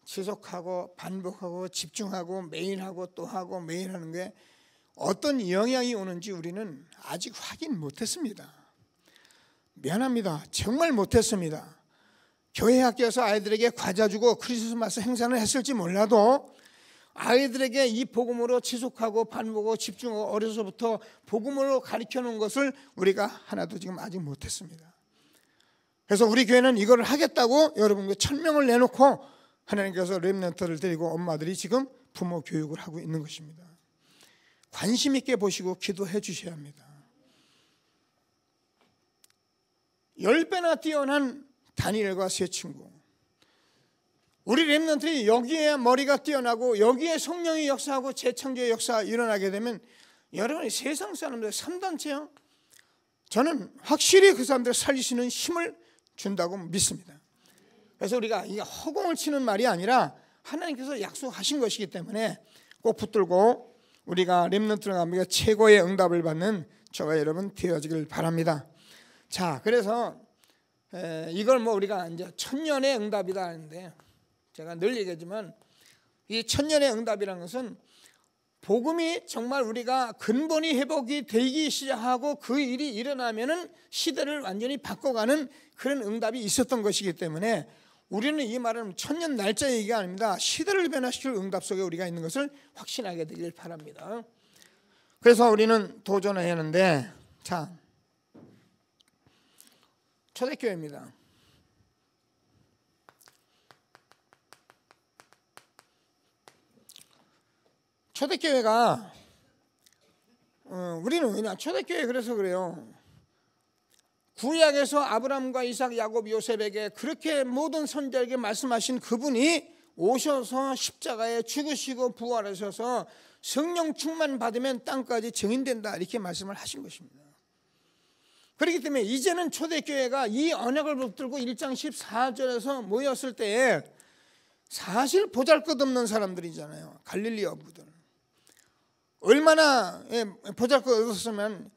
지속하고 반복하고 집중하고 매일 하고 또 하고 매일 하는 게 어떤 영향이 오는지 우리는 아직 확인 못했습니다. 미안합니다. 정말 못했습니다. 교회 학교에서 아이들에게 과자 주고 크리스마스 행사를 했을지 몰라도 아이들에게 이 복음으로 지속하고 반복하고 집중하고 어려서부터 복음으로 가르쳐놓은 것을 우리가 하나도 지금 아직 못했습니다. 그래서 우리 교회는 이걸 하겠다고 여러분께 천명을 내놓고 하나님께서 렘넌트를 데리고 엄마들이 지금 부모 교육을 하고 있는 것입니다. 관심 있게 보시고 기도해 주셔야 합니다. 10배나 뛰어난 다니엘과 세 친구, 우리 렘넌트들이 여기에 머리가 뛰어나고 여기에 성령의 역사하고 재창조의 역사가 일어나게 되면 여러분이 세상 사람들 3단체요, 저는 확실히 그 사람들을 살리시는 힘을 준다고 믿습니다. 그래서 우리가 이게 허공을 치는 말이 아니라 하나님께서 약속하신 것이기 때문에 꼭 붙들고 우리가 렘넌트가 우리가 최고의 응답을 받는 저와 여러분 되어지길 바랍니다. 자, 그래서 이걸 뭐 우리가 이제 천년의 응답이다 하는데, 제가 늘 얘기하지만 이 천년의 응답이라는 것은 복음이 정말 우리가 근본이 회복이 되기 시작하고 그 일이 일어나면은 시대를 완전히 바꿔가는 그런 응답이 있었던 것이기 때문에 우리는 이 말은 천년 날짜 얘기가 아닙니다. 시대를 변화시킬 응답 속에 우리가 있는 것을 확신하게 되길 바랍니다. 그래서 우리는 도전해야 하는데, 자, 초대교회입니다. 초대교회가 우리는 그냥 초대교회 그래서 그래요. 구약에서 아브라함과 이삭, 야곱, 요셉에게 그렇게 모든 선지자에게 말씀하신 그분이 오셔서 십자가에 죽으시고 부활하셔서 성령 충만 받으면 땅까지 증인된다, 이렇게 말씀을 하신 것입니다. 그렇기 때문에 이제는 초대교회가 이 언약을 붙들고 1장 14절에서 모였을 때에 사실 보잘것없는 사람들이잖아요. 갈릴리 어부들. 얼마나 보잘것없었으면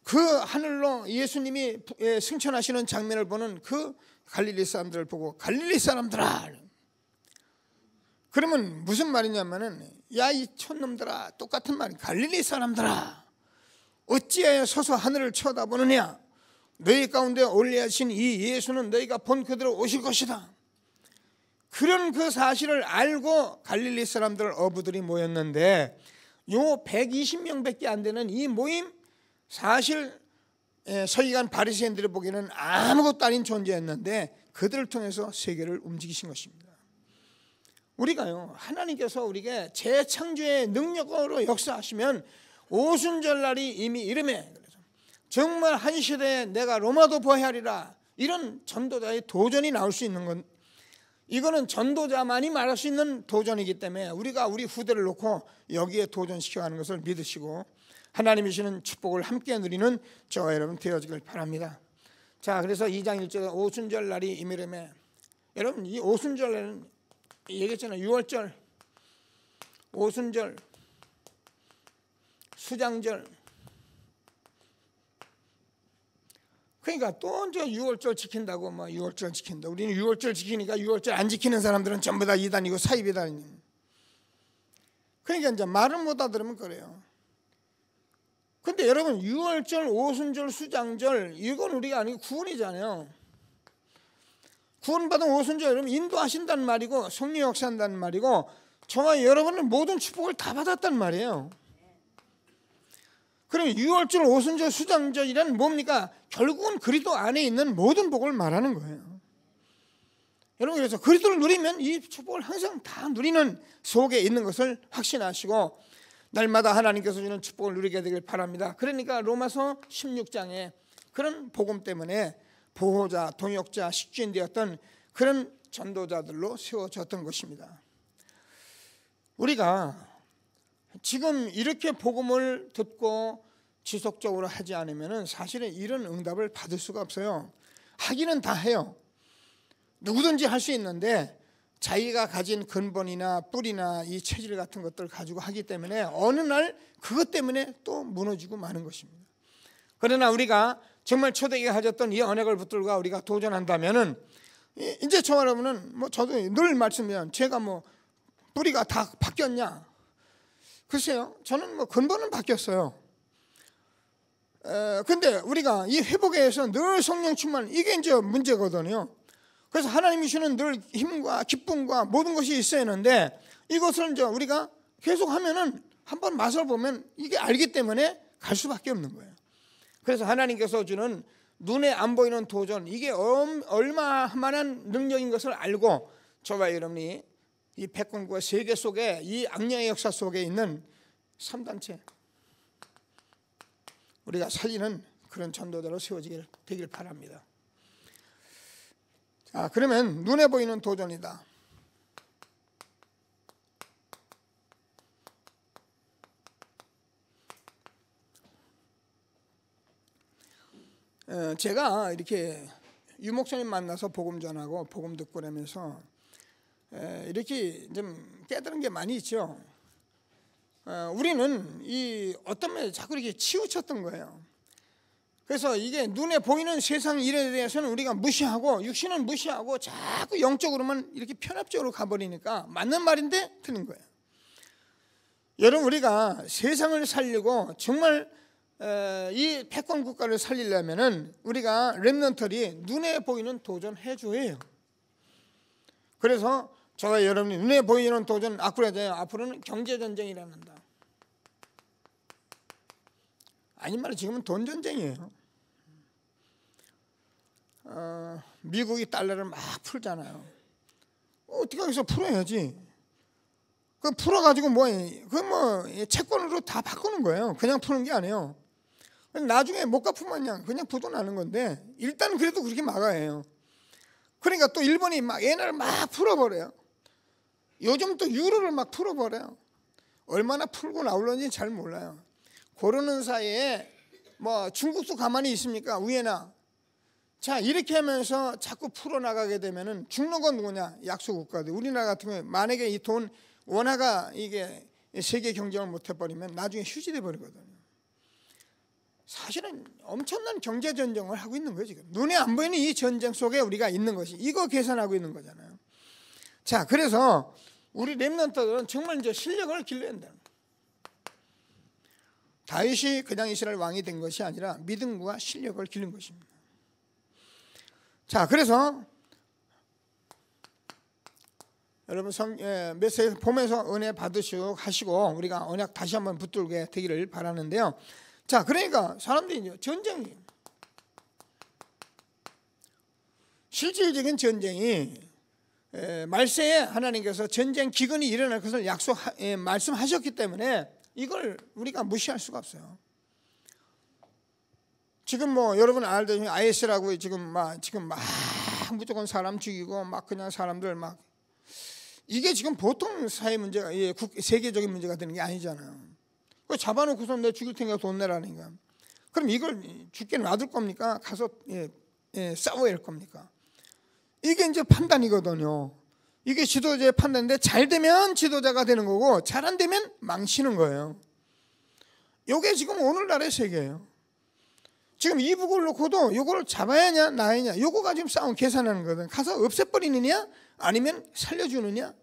그 하늘로 예수님이 승천하시는 장면을 보는 그 갈릴리 사람들을 보고 갈릴리 사람들아, 그러면 무슨 말이냐면은 야 이 촌놈들아, 똑같은 말이 갈릴리 사람들아, 어찌하여 서서 하늘을 쳐다보느냐, 너희 가운데 올리하신 이 예수는 너희가 본 그대로 오실 것이다. 그런 그 사실을 알고 갈릴리 사람들 어부들이 모였는데, 요 120명밖에 안 되는 이 모임, 사실 서기관 바리새인들이 보기에는 아무것도 아닌 존재였는데 그들을 통해서 세계를 움직이신 것입니다. 우리가요, 하나님께서 우리에게 재창조의 능력으로 역사하시면 오순절날이 이미 이름에, 정말 한 시대에 내가 로마도 보헤하리라, 이런 전도자의 도전이 나올 수 있는 건, 이거는 전도자만이 말할 수 있는 도전이기 때문에 우리가 우리 후대를 놓고 여기에 도전시켜가는 것을 믿으시고 하나님이 주시는 축복을 함께 누리는 저와 여러분 되어지길 바랍니다. 자, 그래서 2장 1절에 오순절 날이 이미름에, 여러분 이 오순절에는 얘기했잖아요. 6월절, 오순절, 수장절. 그러니까 또 이제 6월절 지킨다고 뭐 6월절 지킨다. 우리는 6월절 지키니까 6월절 안 지키는 사람들은 전부 다 이단이고 사이비단이니. 그러니까 이제 말은 못 알아들으면 그래요. 근데 여러분 6월절, 오순절, 수장절, 이건 우리가 아니고 구원이잖아요. 구원받은 오순절, 여러분 인도하신다는 말이고 성령 역사한다는 말이고 저와 여러분은 모든 축복을 다 받았단 말이에요. 그럼 6월절, 오순절, 수장절이란 뭡니까? 결국은 그리스도 안에 있는 모든 복을 말하는 거예요. 여러분, 그래서 그리스도를 누리면 이 축복을 항상 다 누리는 속에 있는 것을 확신하시고 날마다 하나님께서 주는 축복을 누리게 되길 바랍니다. 그러니까 로마서 16장에 그런 복음 때문에 보호자, 동역자, 식주인 되었던 그런 전도자들로 세워졌던 것입니다. 우리가 지금 이렇게 복음을 듣고 지속적으로 하지 않으면 사실은 이런 응답을 받을 수가 없어요. 하기는 다 해요. 누구든지 할 수 있는데 자기가 가진 근본이나 뿌리나 이 체질 같은 것들을 가지고 하기 때문에 어느 날 그것 때문에 또 무너지고 마는 것입니다. 그러나 우리가 정말 초대교회가 가졌던 이 언약을 붙들고 우리가 도전한다면은, 이제 저 여러분은 뭐 저도 늘 말씀드리면 제가 뭐 뿌리가 다 바뀌었냐? 글쎄요, 저는 뭐 근본은 바뀌었어요. 근데 우리가 이 회복에 의해서 늘 성령 충만, 이게 이제 문제거든요. 그래서 하나님이 주는 늘 힘과 기쁨과 모든 것이 있어야 하는데 이것을 이제 우리가 계속 하면은 한번 맛을 보면 이게 알기 때문에 갈 수밖에 없는 거예요. 그래서 하나님께서 주는 눈에 안 보이는 도전, 이게 얼마만한 능력인 것을 알고 저와 여러분이 이 백군과 세계 속에 이 악령의 역사 속에 있는 3단체 우리가 살리는 그런 전도자로 세워지길 되길 바랍니다. 자, 그러면 눈에 보이는 도전이다. 제가 이렇게 유 목사님 만나서 복음 전하고 복음 듣고 그러면서 이렇게 좀 깨달은 게 많이 있죠. 우리는 이 어떤 면에 자꾸 이렇게 치우쳤던 거예요. 그래서 이게 눈에 보이는 세상 일에 대해서는 우리가 무시하고 육신은 무시하고 자꾸 영적으로만 이렇게 편협적으로 가버리니까 맞는 말인데 틀린 거예요. 여러분, 우리가 세상을 살리고 정말 이 패권 국가를 살리려면은 우리가 렘넌트들이 눈에 보이는 도전 해줘야 해요. 그래서 저와 여러분이 눈에 보이는 도전 앞으로는 경제전쟁이란다. 아닌 말로 지금은 돈전쟁이에요. 미국이 달러를 막 풀잖아요. 어떻게 해서 풀어야지. 그 풀어가지고 채권으로 다 바꾸는 거예요. 그냥 푸는 게 아니에요. 나중에 못 갚으면 그냥 부도나는 건데 일단 그래도 그렇게 막아야 해요. 그러니까 또 일본이 막 엔화를 막 풀어버려요. 요즘 또 유로를 막 풀어버려요. 얼마나 풀고 나올는지 잘 몰라요. 그러는 사이에 중국도 가만히 있습니까? 위에나. 자, 이렇게 하면서 자꾸 풀어나가게 되면은 죽는 건 누구냐? 약소국가들. 우리나라 같은 경우에 만약에 이 돈 원화가 이게 세계 경쟁을 못 해버리면 나중에 휴지돼 버리거든요. 사실은 엄청난 경제 전쟁을 하고 있는 거예요. 지금 눈에 안 보이는 이 전쟁 속에 우리가 있는 것이, 이거 계산하고 있는 거잖아요. 자, 그래서 우리 렘넌트들은 정말 이제 실력을 길러야 된다. 다윗이 그냥 이스라엘 왕이 된 것이 아니라 믿음과 실력을 기른 것입니다. 자, 그래서 여러분 메시지 보면서 은혜 받으시고 하시고 우리가 언약 다시 한번 붙들게 되기를 바라는데요. 자, 그러니까 사람들이 이제 전쟁이, 실질적인 전쟁이 말세에 하나님께서 전쟁 기근이 일어날 것을 말씀하셨기 때문에 이걸 우리가 무시할 수가 없어요. 지금 여러분 알다시피 IS라고 지금 막 무조건 사람 죽이고 막 그냥 사람들 막, 이게 지금 보통 사회 문제가, 세계적인 문제가 되는 게 아니잖아요. 잡아놓고서 내 죽일 테니까 돈 내라니까. 그럼 이걸 죽게 놔둘 겁니까? 가서 싸워야 할 겁니까? 이게 이제 판단이거든요. 이게 지도자의 판단인데 잘 되면 지도자가 되는 거고 잘 안 되면 망치는 거예요. 이게 지금 오늘날의 세계예요. 지금 이북을 놓고도 이걸 잡아야 하냐 나야냐, 이거가 지금 싸움 계산하는 거거든. 가서 없애버리느냐 아니면 살려주느냐,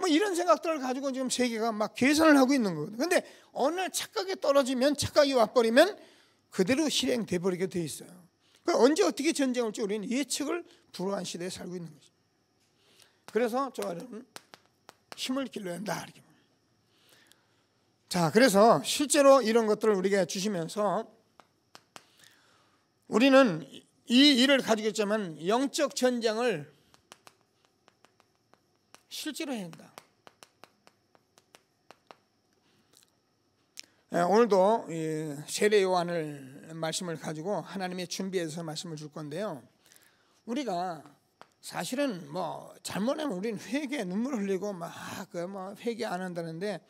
이런 생각들을 가지고 지금 세계가 막 계산을 하고 있는 거거든. 근데 어느 날 착각에 떨어지면, 착각이 와버리면 그대로 실행돼 버리게 돼 있어요. 언제 어떻게 전쟁을 올지 우리는 예측을 불허한 시대에 살고 있는 거죠. 그래서 저는 힘을 길러야 한다. 자, 그래서 실제로 이런 것들을 우리가 주시면서 우리는 이 일을 가지고 있지만 영적 전쟁을 실제로 해야 한다. 오늘도 세례 요한을 말씀을 가지고 하나님의 준비해서 말씀을 줄 건데요. 우리가 사실은 잘못하면 우리는 회개에 눈물 흘리고 회개 안 한다는데,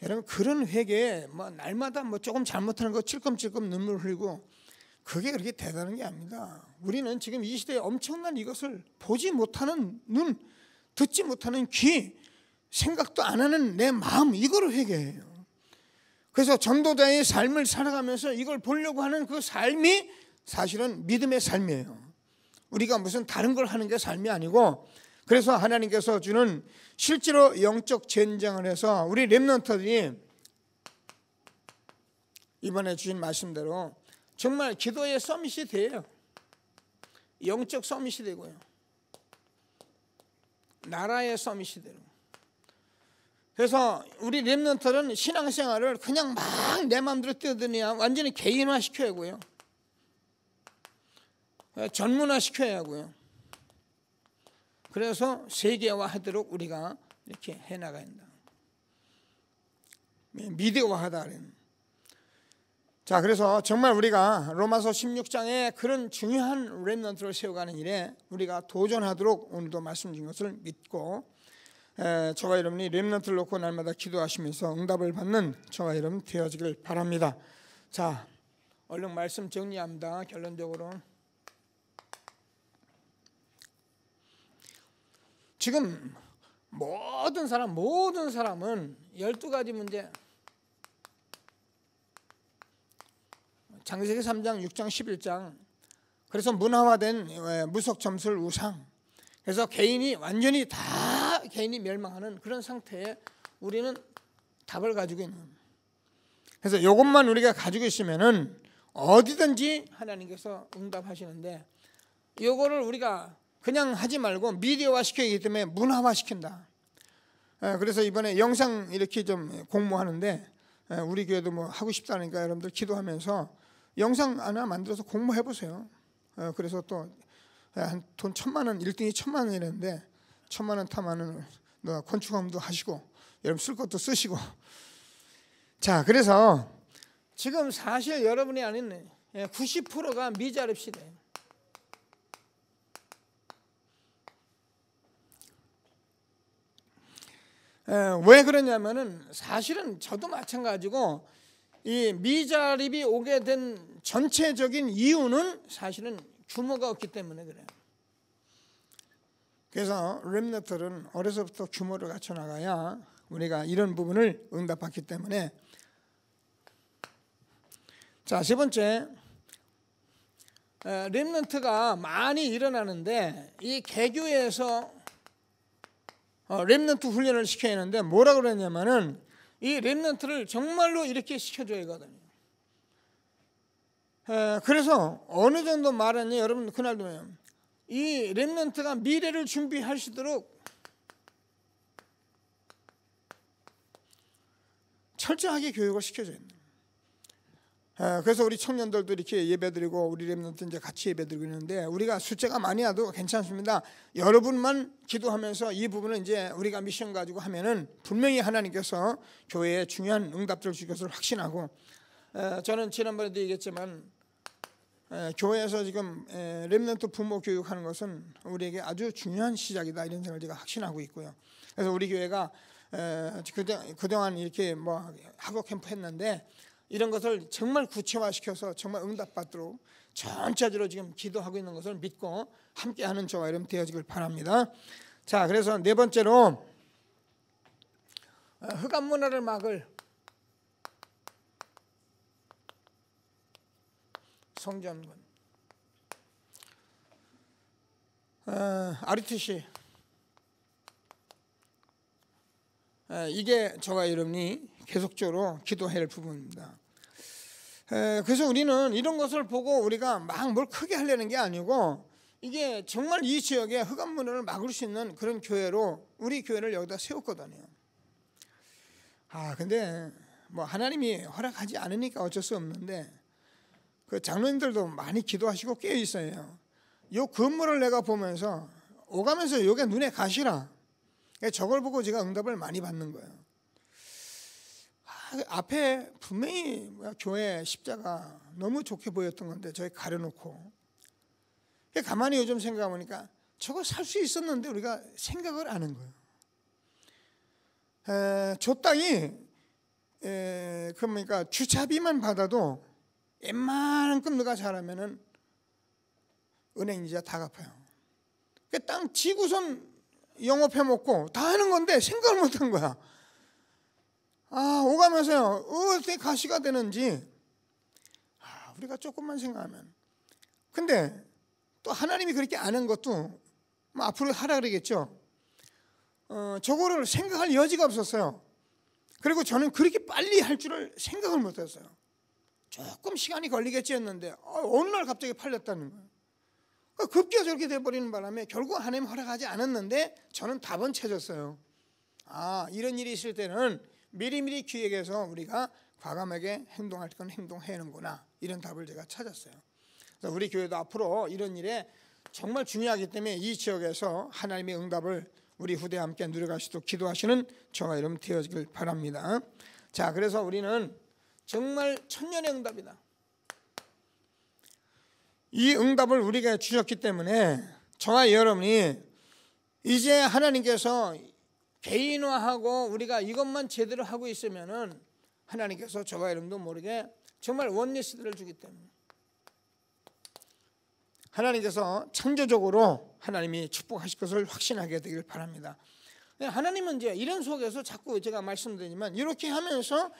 여러분 그런 회개에 날마다 조금 잘못하는 거 찔끔찔끔 눈물 흘리고 그게 그렇게 대단한 게 아닙니다. 우리는 지금 이 시대에 엄청난 이것을 보지 못하는 눈, 듣지 못하는 귀, 생각도 안 하는 내 마음, 이거를 회개해요. 그래서 전도자의 삶을 살아가면서 이걸 보려고 하는 그 삶이 사실은 믿음의 삶이에요. 우리가 무슨 다른 걸 하는 게 삶이 아니고, 그래서 하나님께서 주는 실제로 영적 전쟁을 해서 우리 렘넌트들이 이번에 주신 말씀대로 정말 기도의 서밋이 돼요. 영적 서밋이 되고요, 나라의 서밋이 되고. 그래서 우리 렘넌트들은 신앙생활을 그냥 막 내 마음대로 뛰어드냐 완전히 개인화 시켜야 하고요, 전문화 시켜야 하고요. 그래서 세계화하도록 우리가 이렇게 해나가야 한다. 미디어화하다. 자, 그래서 정말 우리가 로마서 16장에 그런 중요한 렘넌트를 세워가는 일에 우리가 도전하도록 오늘도 말씀 주신 것을 믿고, 저와 여러분이 렘넌트를 놓고 날마다 기도하시면서 응답을 받는 저와 여러분 되어지길 바랍니다. 자, 얼른 말씀 정리합니다. 결론적으로 지금 모든 사람은 12가지 문제, 창세기 3장, 6장, 11장, 그래서 문화화된 무속 점술 우상, 그래서 개인이 완전히 다 개인이 멸망하는 그런 상태에 우리는 답을 가지고 있는, 그래서 이것만 우리가 가지고 있으면은 어디든지 하나님께서 응답하시는데, 이거를 우리가 그냥 하지 말고 미디어화 시키기 때문에 문화화 시킨다. 그래서 이번에 영상 이렇게 좀 공모하는데, 우리 교회도 뭐 하고 싶다니까 여러분들 기도하면서 영상 하나 만들어서 공모해 보세요. 그래서 또 한 돈 1,000만 원, 1등이 1,000만 원이랬는데 1,000만 원 타면은 건축업도 하시고 여러분 쓸 것도 쓰시고. 자, 그래서 지금 사실 여러분이 아닌 90%가 미자립 시대예요. 왜 그러냐면은 사실은 저도 마찬가지고 이 미자립이 오게 된 전체적인 이유는 사실은 규모가 없기 때문에 그래요. 그래서 렘넌트는 어려서부터 규모를 갖춰 나가야 우리가 이런 부분을 응답받기 때문에. 자, 세 번째, 렘넌트가 많이 일어나는데 이 개교에서 렘넌트 훈련을 시켜야 하는데 뭐라고 그랬냐면은 이 렘넌트를 정말로 이렇게 시켜줘야 하거든요. 그래서 어느 정도 말하냐, 여러분 그날도 이 렘넌트가 미래를 준비할 수 있도록 철저하게 교육을 시켜줘야 합니다. 그래서 우리 청년들도 이렇게 예배드리고 우리 렘넌트 이제 같이 예배드리고 있는데, 우리가 숫자가 많이 와도 괜찮습니다. 여러분만 기도하면서 이 부분은 이제 우리가 미션 가지고 하면은 분명히 하나님께서 교회에 중요한 응답들을 주실 것을 확신하고, 저는 지난번에도 얘기했지만 교회에서 지금 렘넌트 부모 교육하는 것은 우리에게 아주 중요한 시작이다, 이런 생각을 제가 확신하고 있고요. 그래서 우리 교회가 그동안 이렇게 뭐 학업 캠프 했는데 이런 것을 정말 구체화시켜서 정말 응답받도록 전체적으로 지금 기도하고 있는 것을 믿고 함께하는 저와 여러분 되어지길 바랍니다. 자, 그래서 네 번째로 흑암 문화를 막을 성전군, RTC, 이게 저와 여러분이 계속적으로 기도해야 할 부분입니다. 그래서 우리는 이런 것을 보고 우리가 막 뭘 크게 하려는 게 아니고, 이게 정말 이 지역에 흑암 문화를 막을 수 있는 그런 교회로 우리 교회를 여기다 세웠거든요. 근데 뭐 하나님이 허락하지 않으니까 어쩔 수 없는데, 그 장로님들도 많이 기도하시고 깨어 있어요. 이 건물을 내가 보면서 오가면서 이게 눈에 가시라. 저걸 보고 제가 응답을 많이 받는 거예요. 앞에 분명히 교회 십자가 너무 좋게 보였던 건데 저기 가려놓고, 가만히 요즘 생각해보니까 저거 살 수 있었는데 우리가 생각을 안 한 거예요. 저 땅이 그러니까 주차비만 받아도 웬만큼 너가 잘하면은 은행 이자 다 갚아요. 땅 지구선 영업해 먹고 다 하는 건데 생각을 못 한 거야. 오가면서요, 어떻게 가시가 되는지 우리가 조금만 생각하면. 근데 또 하나님이 그렇게 안 한 것도 뭐 앞으로 하라 그러겠죠. 저거를 생각할 여지가 없었어요. 그리고 저는 그렇게 빨리 할 줄을 생각을 못 했어요. 조금 시간이 걸리겠지 했는데 어느 날 갑자기 팔렸다는 거예요. 급기야 저렇게 돼버리는 바람에 결국 하나님 허락하지 않았는데 저는 답은 찾았어요. 이런 일이 있을 때는 미리미리 기획해서 우리가 과감하게 행동할 건 행동해야하는구나, 이런 답을 제가 찾았어요. 그래서 우리 교회도 앞으로 이런 일에 정말 중요하기 때문에 이 지역에서 하나님의 응답을 우리 후대와 함께 누려갈 수 있도록 기도하시는 저와 여러분 되어지길 바랍니다. 자, 그래서 우리는 정말 천년의 응답이다. 이 응답을 우리에게 주셨기 때문에 저와 여러분이 이제 하나님께서 개인화하고 우리가 이것만 제대로 하고 있으면은 하나님께서 저와 여러분도 모르게 정말 원리스들을 주기 때문에 하나님께서 창조적으로 하나님이 축복하실 것을 확신하게 되길 바랍니다. 하나님은 이제 이런 속에서 자꾸 제가 말씀드리지만 이렇게 하면서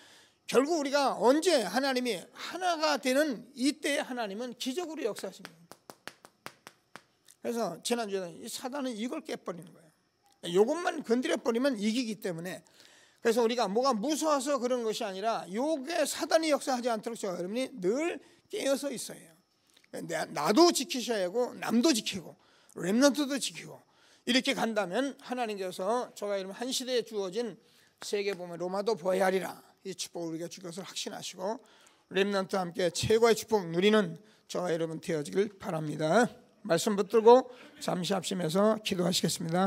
결국 우리가 언제 하나님이 하나가 되는 이때 하나님은 기적으로 역사하십니다. 그래서 지난주에 이 사단은 이걸 깨버리는 거예요. 이것만 건드려버리면 이기기 때문에 그래서 우리가 뭐가 무서워서 그런 것이 아니라 요게 사단이 역사하지 않도록 저와 여러분이 늘 깨어서 있어야 해요. 나도 지키셔야 하고 남도 지키고 렘넌트도 지키고 이렇게 간다면 하나님께서 저와 여러분 한 시대에 주어진 세계 보면 로마도 보아야 하리라 이 축복을 우리가 줄 것을 확신하시고 렘넌트와 함께 최고의 축복 누리는 저와 여러분 되어지길 바랍니다. 말씀 붙들고 잠시 합심해서 기도하시겠습니다.